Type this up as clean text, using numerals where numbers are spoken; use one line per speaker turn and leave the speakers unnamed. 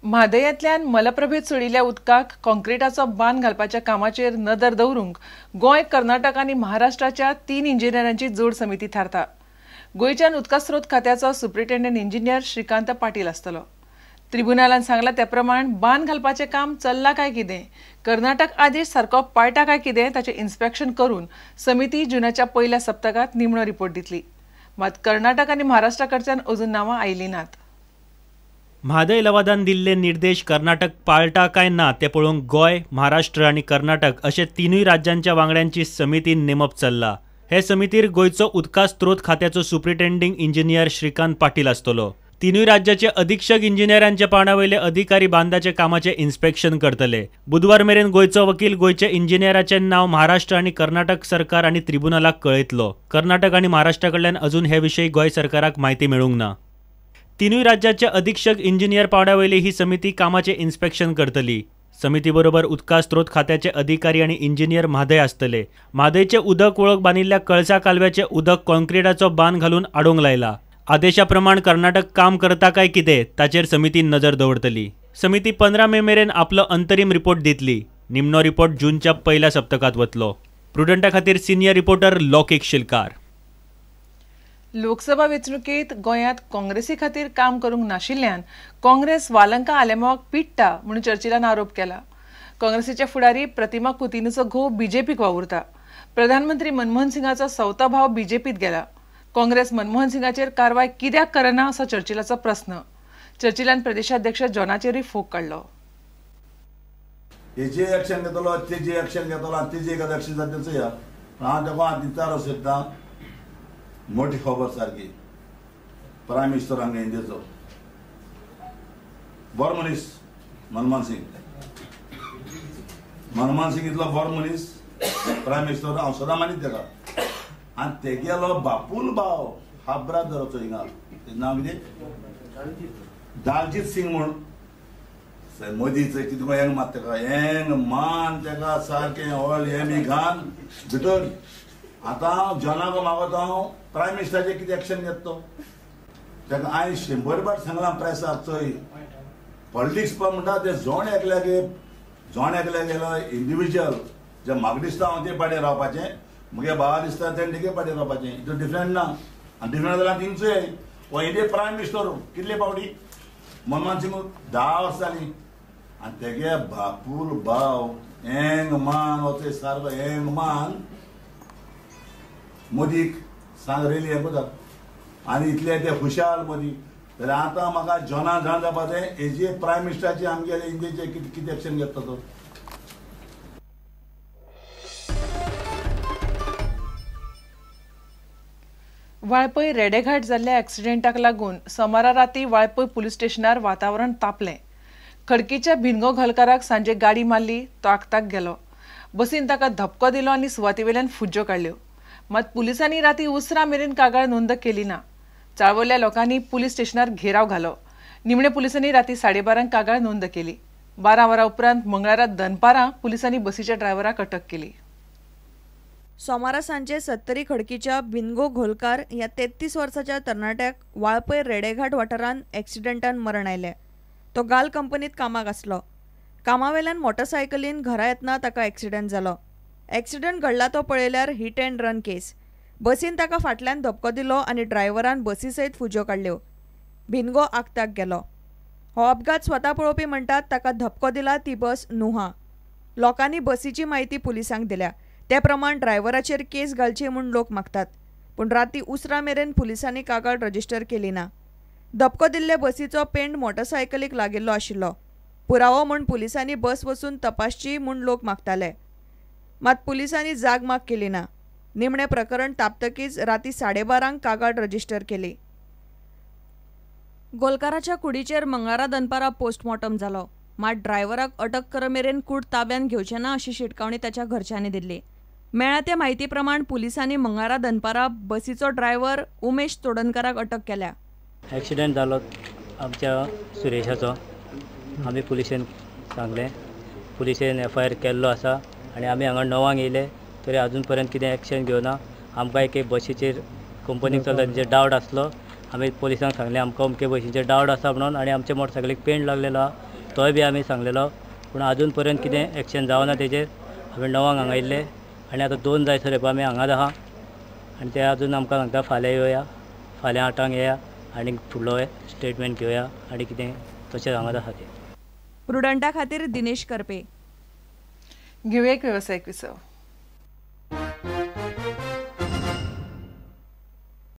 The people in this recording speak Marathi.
म्हादयांतल्यान मलप्रभेत सोडिल्ल्या उदकाक कॉन्क्रिटाचो बांद घालपाच्या कामाचेर नदर दवरूंक गोंय, कर्नाटक आनी महाराष्ट्राच्या 3 इंजिनियरांची जोड समिती थारता. गोंयच्यान उदकास्रोत खात्याचो सुप्रिटेंडंट इंजिनियर श्रीकांत पाटील आसतलो. ट्रिब्युनलान सांगला ते प्रमाण बांद घालपाचें काम चल्लां काय कितें, कर्नाटक आदेश सारको पाळटा काय कितें ताचें इन्स्पेक्शन करून समिती जुनाच्या पयल्या सप्तकांत निमणो रिपोर्ट दितली. मात कर्नाटक आनी महाराष्ट्रा कडच्यान अजून नांवां आयलीं नात.
म्हादय लवादान दिल्ले निर्देश कर्नाटक पाळटा काय ना ते पळोवंक गोंय, महाराष्ट्र आनी कर्नाटक अशे तिनूय राज्यांच्या वांगड्यांची समिती नेमप चल्ला. हे समितीर गोंयचो उदका स्त्रोत खात्याचो सुप्रिटेंडिंग इंजिनियर श्रीकांत पाटील आसतलो. तिनूय राज्याचे अधीक्षक इंजिनियरांच्या पावंड्यावयले अधिकारी बांदाचे कामाचे इन्स्पेक्शन करतले. बुधवार मेरेन गोंयचो वकील गोंयच्या इंजिनियराचें नांव महाराष्ट्र आनी कर्नाटक सरकार आनी ट्रिब्युनलाक कळयतलो. कर्नाटक आनी महाराष्ट्रा कडल्यान अजून हे विशयी गोंय सरकाराक म्हायती मेळूंक ना. तिनूय राज्याचे अधीक्षक इंजिनियर पावंड्यावयली ही समिती कामाचे इन्स्पेक्शन करतली. समिती बरोबर उदका स्त्रोत खात्याचे अधिकारी आनी इंजिनियर म्हादय आसतले. म्हादयचे उदक वळख बांदिल्ल्या कळसा कालव्याचे उदक कॉन्क्रिटाचो बांद घालून आडोवंक लायला. आदेशा प्रमाण कर्नाटक काम करता काय कितें ताचेर समिती नजर दवरतली. समिती 15 मे मेरेन आपलो अंतरीम रिपोर्ट दितली. निमणो रिपोर्ट जूनच्या पयल्या सप्तकांत वतलो. प्रुडंटा खातीर सिनियर रिपोर्टर लौकीक शिलकार.
लोकसभा वेंचणुकेंत गोंयांत काँग्रेसी खातीर काम करूंक नाशिल्ल्यान काँग्रेस वालंका आलेमावाक पिट्टा म्हणून चर्चिलान आरोप केला. काँग्रेसीचे फुडारी प्रतिमा कुतिनूचो घोव बीजेपीक वावुरता. प्रधानमंत्री मनमोहन सिंगाचो सवता भाव बीजेपीत गेला. काँग्रेस मनमोहन सिंगाचेर कारवाय कित्याक करना असो चर्चिलाचो प्रस्न. चर्चिलान प्रदेशाध्यक्ष जॉनाचेरूय फोग काडलो.
हेजे एक्शन घेतलो, तेजे एक्शन घेतलो आनी तेजे एखादो एक्शन जाता चोया. हांव तेका दितारो सोदतां मोठी खबर सारकी प्रायम मिनिस्टर हांगा इंडियेचो बरो मनीस मनमोहन सिंग इतलो बरो मनीस प्रायम मिनिस्टर हांव सदां मानीत तेका. आनी तेगेलो बापूल भाव हाफ ब्रादराचो हिंगा तेजें नांव कितें दालजीत सिंग म्हूण मोदीचो कितें हेंग मात तेका हेंग मान तेका सारकें ऑल हें बी घान भितर. आतां जॉनाक मागता हांव प्रायम मिनिस्टराचेर कितें एक्शन घेता तो. तेका हांवें 100 फावट सांगलां प्रेसार चोय पॉलिटिक्स म्हणटा ते जोण एकल्याक गेलो इंडिविज्युअल जे म्हाका दिसता हांव ते पाडेर रावपाचें, म्हगे भावा दिसता तें तेगे पाडेर रावपाचें. हितून डिफरंट ना. आनी डिफरंट जाल्यार थिंगचोय हो इंडिये प्रायम मिनिस्टर कितले फावटी मनमोहन सिंग 10 वर्सां जालीं. आनी तेगे बापूल भाव हेंग मान हो ते सारको हेंग मान मोदीक सांग रेली हें कोता आनी इतले ते खुशाल मोदी. जाल्यार आतां म्हाका जॉना जाण जावपाचें हेजे प्रायम मिनिस्टराचे आमगेले इंडियेचे कितें एक्शन घेता तो.
वाळपय रेडेघाट जाल्ल्या एक्सिडेंटाक लागून सोमारा राती वाळपय पुलीस स्टेशनार वातावरण तापलें. खडकीच्या भिनगो घोलकाराक सांजे गाडी मारली, तो आगताक गेलो. बसीन ताका धपको दिलो आनी सुवातेवेल्यान फुज्ज्यो काडल्यो. मात पुलिसांनी राती उसरां मेरेन कागाळ नोंद केली ना. चाळवल्ल्या लोकांनी पुलीस स्टेशनार घेराव घालो. निमणे पुलिसांनी राती 12:30 कागाळ नोंद केली. 12 वरां उपरांत मंगळारा दनपारां पुलिसांनी बसीच्या ड्रायव्हराक अटक केली.
सोमारा सांजे 70 खडकीच्या भिनगो घोलकार ह्या 33 वर्साच्या तरणाट्याक वाळपय रेडेघाट वाठारांत एक्सिडेंटान मरण आयलें. तो गाल कंपनीत कामाक आसलो. कामावेल्यान मोटरसायकलीन घरा येतना ताका एक्सिडेंट जालो. एक्सिडेंट घडला तो पळयल्यार हिट अँड रन केस. बसीन ताका फाटल्यान धपको दिलो आनी ड्रायव्हरान बसी सयत फुज्यो काडल्यो. भिनगो आगताक गेलो. हो अपघात स्वता पळोवपी म्हणटात ताका धपको दिला ती बस न्हुहा. लोकांनी बसीची म्हायती पुलिसांक दिल्या. ते प्रमाण ड्रायव्हराचेर केस घालची म्हूण लोक मागतात. पूण राती उसरां मेरेन पुलिसांनी कागाळ रजिस्टर केली ना. धपको दिल्ले बसीचो पेंड मोटरसायकलीक लागिल्लो आशिल्लो. पुरावो म्हूण पुलिसांनी बस वचून तपासची म्हूण लोक मागताले. मात पुलिसांनी जाग माग केली ना. निमणें प्रकरण तापतकीच राती 12:30 कागाळ रजिस्टर केली. गोलकाराच्या कुडीचेर मंगळारा दनपारा पोस्टमॉर्टम जालो. मात ड्रायव्हराक अटक करमेरेन कूड ताब्यान घेवचें ना अशी शिटकावणी ताच्या घरच्यांनी दिल्ली. मेळ्ळ्या ते म्हायती प्रमाण पुलिसांनी मंगळारा दनपारा बसीचो ड्रायव्हर उमेश तोडणकाराक अटक केल्या.
एक्सिडेंट जालो आमच्या सुरेशाचो. आमी पुलिशेन सांगलें, पुलिशेन FIR केल्लो आसा आनी आमी हांगा 9 येयले तरी आजून पर्यंत कितें एक्शन घेवना. आमकां एक बसीचेर कंपनीक चलता तेंचेर डावट आसलो. आमी पुलिसांक सांगलें आमकां अमके बसीचेर डावट आसा म्हणून आनी आमच्या मोटरसायकलीक पेंट लागलेलो आहा तोय बी आमी सांगलेलो, पूण अजून पर्यंत कितें एक्शन जावना तेजेर. हांवें 9 हांगा येयल्ले आनी आतां 2 जाय सर आमी हांगाच आहा आनी ते अजून आमकां सांगता फाल्यां येवया, फाल्यां 8 येया आनी फुडलो स्टेटमेंट घेवया आनी कितें तशें हांगाच आहा ते.
प्रुडंटा खातीर दिनेश करपे.
घेऊया एक व्यावसायिक विसव.